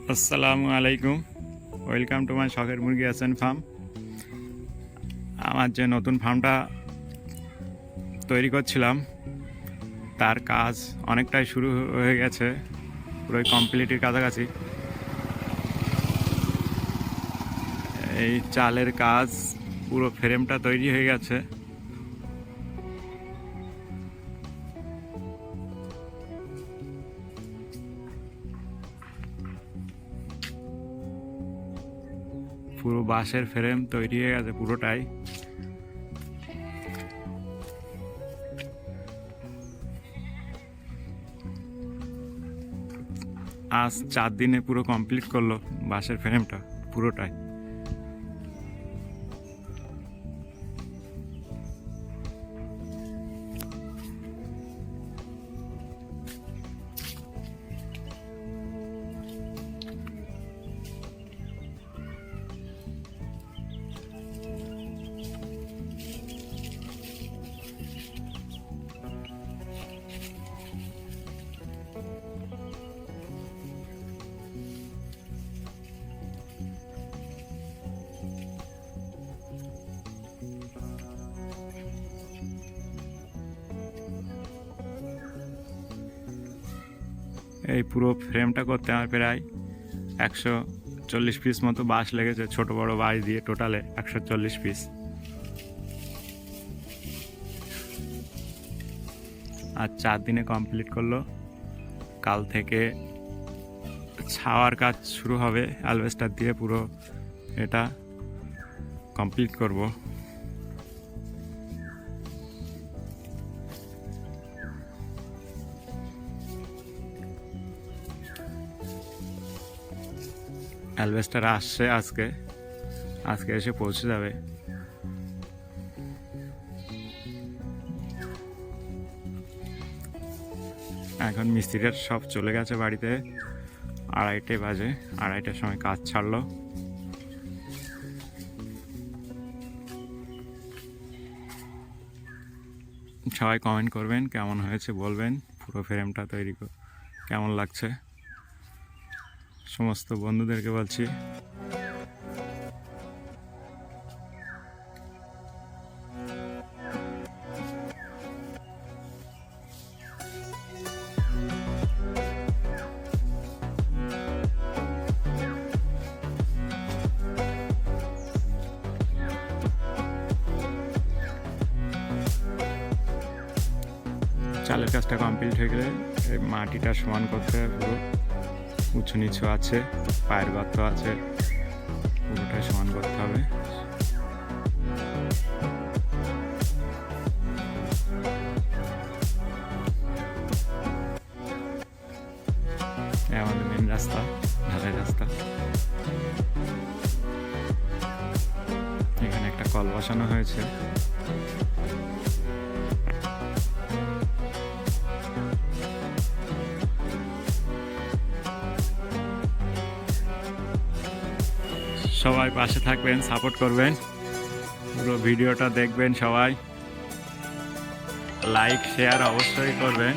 আসসালামু আলাইকুম, welcome to my শখের মুরগি হাসান ফার্ম। আমার যে নতুন ফার্মটা তৈরি করছিলাম তার কাজ অনেকটাই শুরু হয়ে গেছে, পুরোই কমপ্লিটের কাছাকাছি। এই চালের কাজ পুরো ফ্রেমটা তৈরি হয়ে গেছে। পুরো বাঁশের ফ্রেম তৈরি হয়ে গেছে পুরোটাই। আজ 4 দিনে পুরো কমপ্লিট করলো বাঁশের ফ্রেমটা পুরোটাই। এই পুরো ফ্রেমটা করতে আমার প্রায় 140 পিস মতো বাঁশ লেগেছে, ছোট বড় বাঁশ দিয়ে টোটালে 140 পিস। আর 4 দিনে কমপ্লিট করলো। কাল থেকে ছাওয়ার কাজ শুরু হবে, অ্যালবেস্টার দিয়ে পুরো এটা কমপ্লিট করব। অ্যালবেস্টার আসছে আজকে এসে পৌঁছে যাবে। এখন মিস্ত্রিরা সব চলে গেছে বাড়িতে, 2:30 বাজে। 2:30টার সময় কাজ ছাড়লো। সবাই কমেন্ট করবেন, কেমন হয়েছে বলবেন, পুরো ফ্রেমটা তৈরি কেমন লাগছে। সমস্ত বন্ধুদেরকে বলছি চালের কাজটা কমপ্লিট হয়ে গেলে এই মাটিটা সমান করতে হবে। পুরো উঁচু নিচু আছে, পায়ের গর্ত আছে, পুরোটাই সমান করতে হবে। আমাদের মেন রাস্তা, ঢালাই রাস্তা। এখানে একটা কল বসানো হয়েছে। সবাই পাশে থাকবেন, সাপোর্ট করবেন, পুরো ভিডিওটা দেখবেন, সবাই লাইক শেয়ার অবশ্যই করবেন।